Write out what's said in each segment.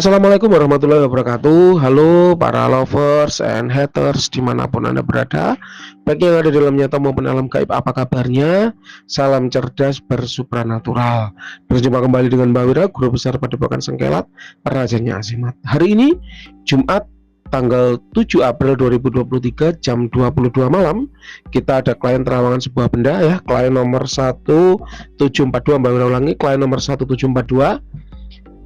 Assalamualaikum warahmatullahi wabarakatuh. Halo para lovers and haters dimanapun Anda berada, baik yang ada di dalam nyata maupun alam gaib, apa kabarnya? Salam cerdas bersupranatural. Berjumpa kembali dengan Mbak Wira, Guru Besar Padepokan Sengkelat, Rajanya Azimat. Hari ini Jumat tanggal 7 April 2023 jam 22 malam, kita ada klien terawangan sebuah benda ya, klien nomor 1742, Mbak Wira ulangi, klien nomor 1742.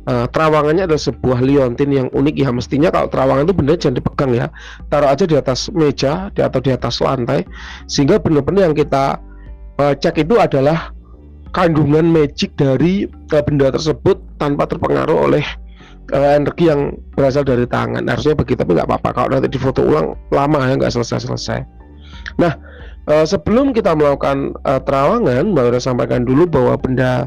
Terawangannya adalah sebuah liontin yang unik ya. Mestinya kalau terawangan itu benda jangan dipegang ya, taruh aja di atas meja atau di atas lantai, sehingga benar-benar yang kita cek itu adalah kandungan magic dari benda tersebut tanpa terpengaruh oleh energi yang berasal dari tangan. Harusnya begitu, tapi nggak apa-apa kalau nanti difoto ulang lama ya, nggak selesai-selesai. Nah, sebelum kita melakukan terawangan, Mbak Wira sampaikan dulu bahwa benda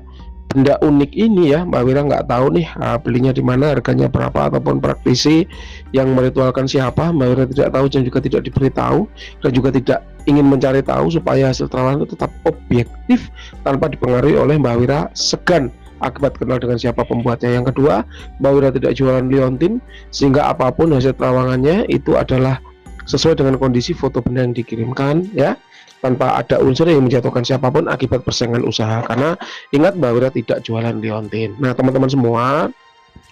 unik ini ya, Mbak Wira nggak tahu nih belinya di mana, harganya berapa, ataupun praktisi yang meritualkan siapa. Mbak Wira tidak tahu dan juga tidak diberitahu, dan juga tidak ingin mencari tahu, supaya hasil terawangan itu tetap objektif tanpa dipengaruhi oleh Mbak Wira segan akibat kenal dengan siapa pembuatnya. Yang kedua, Mbak Wira tidak jualan liontin, sehingga apapun hasil terawangannya itu adalah sesuai dengan kondisi foto benda yang dikirimkan ya, tanpa ada unsur yang menjatuhkan siapapun akibat persaingan usaha. Karena ingat, Mbak Wira tidak jualan liontin. Nah teman-teman semua,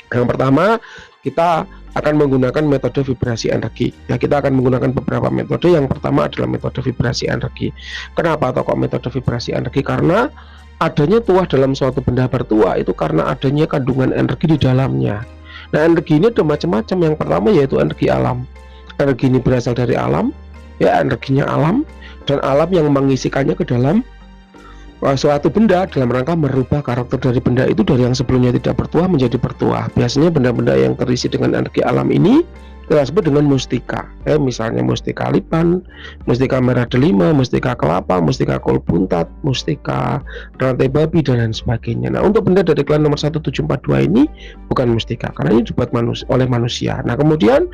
yang pertama kita akan menggunakan metode vibrasi energi ya. Kita akan menggunakan beberapa metode. Yang pertama adalah metode vibrasi energi. Kenapa atau kok metode vibrasi energi? Karena adanya tuah dalam suatu benda bertuah itu karena adanya kandungan energi di dalamnya. Nah, energi ini ada macam-macam. Yang pertama yaitu energi alam. Energi ini berasal dari alam ya, energinya alam, dan alam yang mengisikannya ke dalam suatu benda dalam rangka merubah karakter dari benda itu dari yang sebelumnya tidak bertuah menjadi bertuah. Biasanya benda-benda yang terisi dengan energi alam ini kita sebut dengan mustika ya, misalnya mustika lipan, mustika merah delima, mustika kelapa, mustika kol buntat, mustika rantai babi, dan lain sebagainya. Nah, untuk benda dari klien nomor 1742 ini bukan mustika karena ini dibuat oleh manusia. Nah, kemudian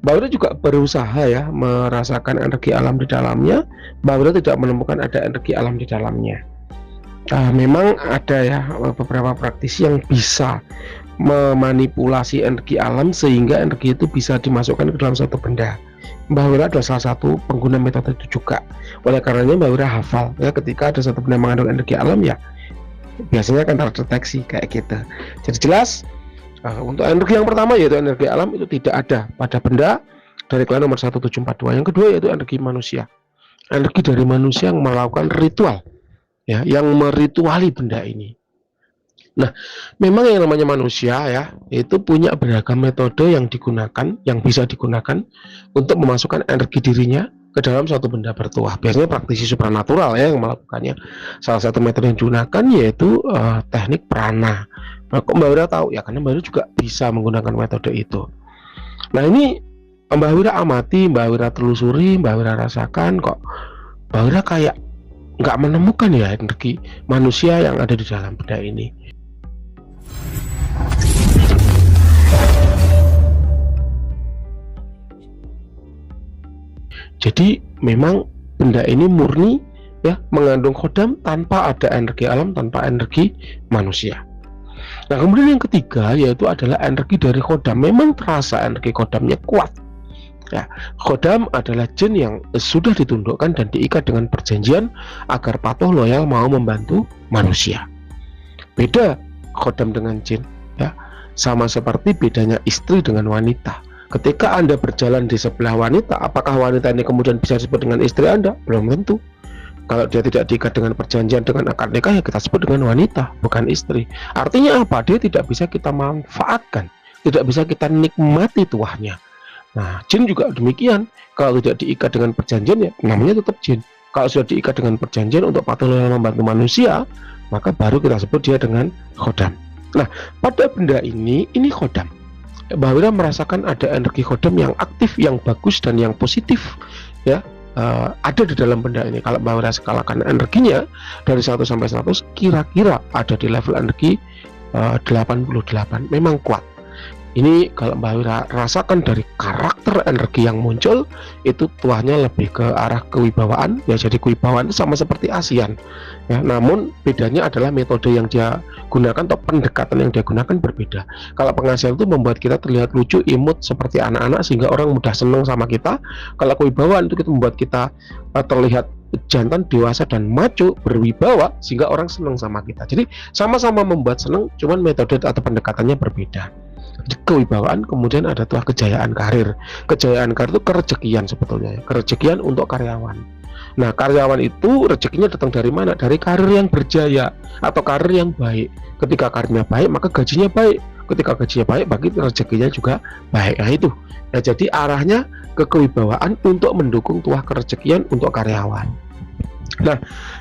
Mbak Wira juga berusaha ya merasakan energi alam di dalamnya. Mbak Wira tidak menemukan ada energi alam di dalamnya. Memang ada ya beberapa praktisi yang bisa memanipulasi energi alam sehingga energi itu bisa dimasukkan ke dalam suatu benda. Mbak Wira adalah salah satu pengguna metode itu juga. Oleh karenanya Mbak Wira hafal ya, ketika ada satu benda mengandung energi alam ya biasanya akan terdeteksi kayak gitu. Jadi jelas untuk energi yang pertama yaitu energi alam itu tidak ada pada benda dari klien nomor 1742. Yang kedua yaitu energi manusia. Energi dari manusia yang melakukan ritual ya, yang merituali benda ini. Nah, memang yang namanya manusia ya, itu punya beragam metode yang digunakan, yang bisa digunakan untuk memasukkan energi dirinya ke dalam suatu benda bertuah. Biasanya praktisi supranatural ya yang melakukannya. Salah satu metode yang digunakan yaitu teknik prana. Nah, kok Mbak Wira tahu ya? Karena Mbak Wira juga bisa menggunakan metode itu. Nah, ini Mbak Wira amati, Mbak Wira telusuri, Mbak Wira rasakan, kok Mbak Wira kayak nggak menemukan ya energi manusia yang ada di dalam benda ini. Jadi memang benda ini murni ya, mengandung khodam tanpa ada energi alam, tanpa energi manusia. Nah, kemudian yang ketiga yaitu adalah energi dari khodam. Memang terasa energi khodamnya kuat ya. Khodam adalah jin yang sudah ditundukkan dan diikat dengan perjanjian agar patuh loyal mau membantu manusia. Beda khodam dengan jin ya, sama seperti bedanya istri dengan wanita. Ketika Anda berjalan di sebelah wanita, apakah wanita ini kemudian bisa disebut dengan istri Anda? Belum tentu. Kalau dia tidak diikat dengan perjanjian dengan akad nikah, ya kita sebut dengan wanita, bukan istri. Artinya apa? Dia tidak bisa kita manfaatkan, tidak bisa kita nikmati tuahnya. Nah, jin juga demikian. Kalau tidak diikat dengan perjanjian, ya namanya tetap jin. Kalau sudah diikat dengan perjanjian untuk patuh loyal membantu manusia, maka baru kita sebut dia dengan khodam. Nah, pada benda ini khodam. Mbak Wira merasakan ada energi khodam yang aktif, yang bagus, dan yang positif ya, ada di dalam benda ini. Kalau Mbak Wira skalakan energinya dari 1 sampai 100, kira-kira ada di level energi 88. Memang kuat. Ini kalau Mbak Wira rasakan dari karakter energi yang muncul, itu tuahnya lebih ke arah kewibawaan, ya. Jadi kewibawaan itu sama seperti ASEAN, ya. Namun bedanya adalah metode yang dia gunakan atau pendekatan yang dia gunakan berbeda. Kalau pengasihan itu membuat kita terlihat lucu, imut seperti anak-anak sehingga orang mudah senang sama kita. Kalau kewibawaan itu membuat kita terlihat jantan, dewasa, dan maco, berwibawa sehingga orang senang sama kita. Jadi sama-sama membuat senang, cuman metode atau pendekatannya berbeda. Kewibawaan, kemudian ada tuah kejayaan karir. Kejayaan karir itu kerejekian sebetulnya, kerejekian untuk karyawan. Nah, karyawan itu rezekinya datang dari mana? Dari karir yang berjaya atau karir yang baik. Ketika karirnya baik, maka gajinya baik. Ketika gajinya baik, bagi rezekinya juga baik. Nah itu. Nah, jadi arahnya ke kewibawaan untuk mendukung tuah kerejekian untuk karyawan. Nah,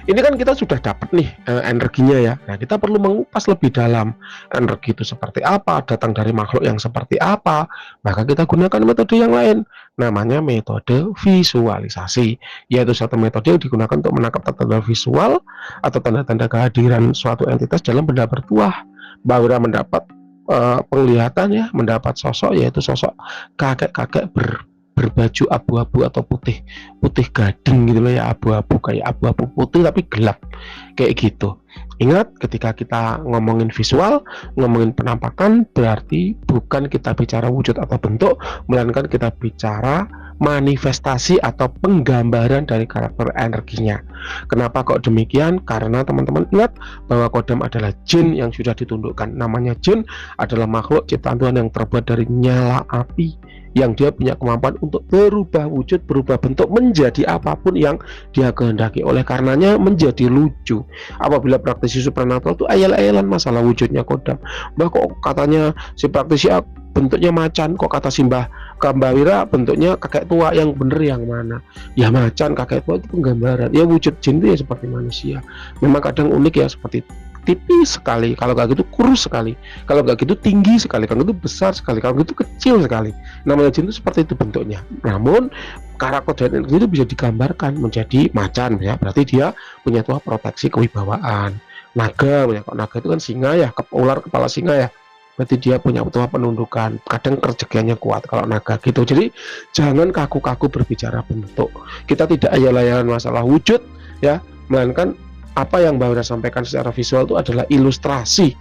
ini kan kita sudah dapat nih energinya ya. Nah, kita perlu mengupas lebih dalam energi itu seperti apa, datang dari makhluk yang seperti apa. Maka kita gunakan metode yang lain, namanya metode visualisasi, yaitu satu metode yang digunakan untuk menangkap tanda visual atau tanda-tanda kehadiran suatu entitas dalam benda bertuah. Mbak Wira mendapat penglihatan ya, mendapat sosok, yaitu sosok kakek-kakek berbaju abu-abu atau putih gading gitu loh ya, abu-abu kayak abu-abu putih tapi gelap kayak gitu. Ingat, ketika kita ngomongin visual, ngomongin penampakan, berarti bukan kita bicara wujud atau bentuk, melainkan kita bicara manifestasi atau penggambaran dari karakter energinya. Kenapa kok demikian? Karena teman-teman ingat bahwa kodam adalah jin yang sudah ditundukkan. Namanya jin adalah makhluk ciptaan Tuhan yang terbuat dari nyala api, yang dia punya kemampuan untuk berubah wujud, berubah bentuk menjadi apapun yang dia kehendaki. Oleh karenanya menjadi lucu apabila praktisi supranatural itu ayal-ayalan masalah wujudnya kodam. Mbak, kok katanya si praktisi bentuknya macan, kok kata Mbah Wira bentuknya kakek tua, yang bener yang mana? Ya macan, kakek tua itu penggambaran. Ya wujud jin itu ya seperti manusia. Memang kadang unik ya, seperti tipis sekali, kalau nggak gitu kurus sekali, kalau nggak gitu tinggi sekali, kalau gitu besar sekali, kalau gitu kecil sekali. Namanya jin itu seperti itu bentuknya. Namun karakter dan energi itu bisa digambarkan menjadi macan ya, berarti dia punya tuah proteksi kewibawaan. Naga, ya, naga itu kan singa ya, ular kepala singa ya, berarti dia punya tuah penundukan, kadang kerejekiannya kuat kalau naga gitu. Jadi jangan kaku-kaku berbicara bentuk. Kita tidak ayal-ayalan masalah wujud ya, melainkan apa yang Mbak Wira sampaikan secara visual itu adalah ilustrasi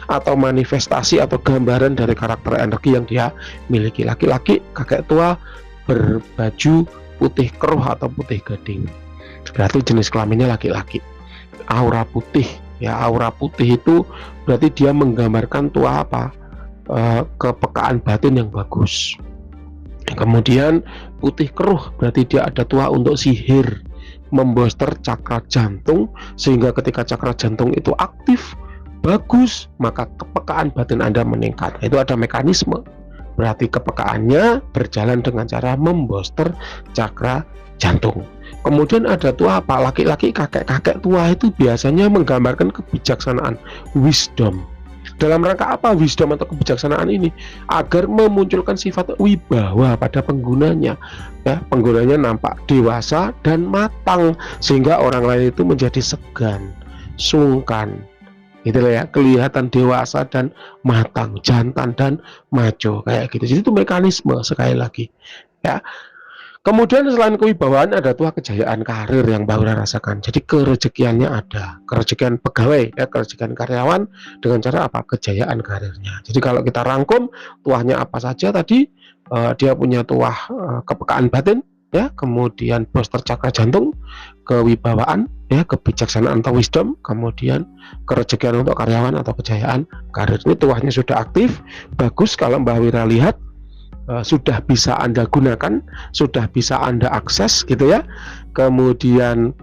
atau manifestasi atau gambaran dari karakter energi yang dia miliki. Laki-laki, kakek tua, berbaju putih keruh atau putih gading, berarti jenis kelaminnya laki-laki. Aura putih ya, aura putih itu berarti dia menggambarkan tuah apa? Kepekaan batin yang bagus. Kemudian putih keruh berarti dia ada tuah untuk sihir, membooster cakra jantung, sehingga ketika cakra jantung itu aktif bagus, maka kepekaan batin Anda meningkat. Itu ada mekanisme, berarti kepekaannya berjalan dengan cara membooster cakra jantung. Kemudian ada tuah apa? Laki-laki, kakek-kakek tua itu biasanya menggambarkan kebijaksanaan, wisdom. Dalam rangka apa wisdom atau kebijaksanaan ini? Agar memunculkan sifat wibawa pada penggunanya ya, penggunanya nampak dewasa dan matang sehingga orang lain itu menjadi segan, sungkan. Itulah ya, kelihatan dewasa dan matang, jantan dan maco kayak gitu. Jadi itu mekanisme sekali lagi ya. Kemudian selain kewibawaan ada tuah kejayaan karir yang Mbak Wira rasakan. Jadi kerejekiannya ada, kerejekian pegawai ya, kerejekian karyawan dengan cara apa? Kejayaan karirnya. Jadi kalau kita rangkum tuahnya apa saja tadi, dia punya tuah kepekaan batin ya, kemudian booster cakra jantung, kewibawaan ya, kebijaksanaan atau wisdom, kemudian kerejekian untuk karyawan atau kejayaan karir. Ini tuahnya sudah aktif, bagus. Kalau Mbak Wira lihat sudah bisa Anda gunakan, sudah bisa Anda akses gitu ya. Kemudian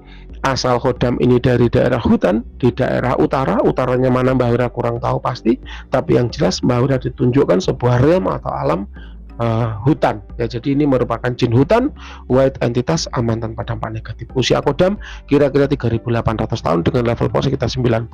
asal kodam ini dari daerah hutan, di daerah utaranya mana Mbak Wira kurang tahu pasti, tapi yang jelas Mbak Wira ditunjukkan sebuah realm atau alam hutan ya. Jadi ini merupakan jin hutan, white entitas, aman tanpa dampak negatif. Usia kodam kira-kira 3.800 tahun dengan level power sekitar 90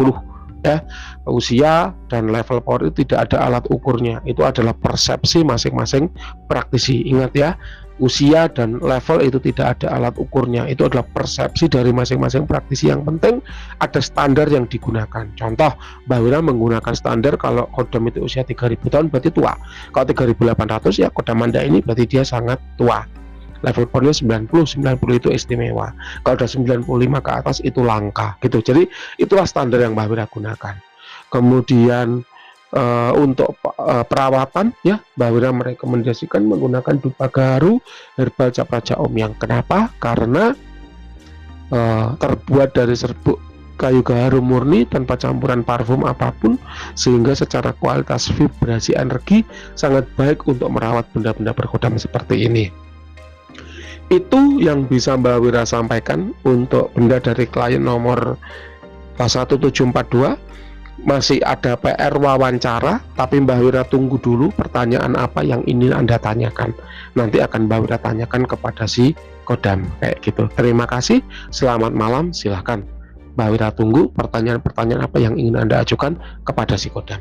ya. Usia dan level power itu tidak ada alat ukurnya, itu adalah persepsi masing-masing praktisi. Ingat ya, usia dan level itu tidak ada alat ukurnya, itu adalah persepsi dari masing-masing praktisi. Yang penting ada standar yang digunakan. Contoh, Mbak Wira menggunakan standar kalau kodam itu usia 3000 tahun berarti tua. Kalau 3800 ya kodam Anda ini berarti dia sangat tua. Level powernya 90 itu istimewa. Kalau udah 95 ke atas itu langka gitu. Jadi itulah standar yang Mbak Wira gunakan. Kemudian untuk perawatan ya, Mbak Wira merekomendasikan menggunakan dupa gaharu herbal cap raja omyang. Kenapa? Karena terbuat dari serbuk kayu gaharu murni tanpa campuran parfum apapun, sehingga secara kualitas vibrasi energi sangat baik untuk merawat benda-benda berkodam seperti ini. Itu yang bisa Mbak Wira sampaikan untuk benda dari klien nomor 1742. Masih ada PR wawancara, tapi Mbak Wira tunggu dulu pertanyaan apa yang ingin Anda tanyakan. Nanti akan Mbak Wira tanyakan kepada si kodam kayak gitu. Terima kasih, selamat malam, silahkan Mbak Wira tunggu pertanyaan-pertanyaan apa yang ingin Anda ajukan kepada si kodam.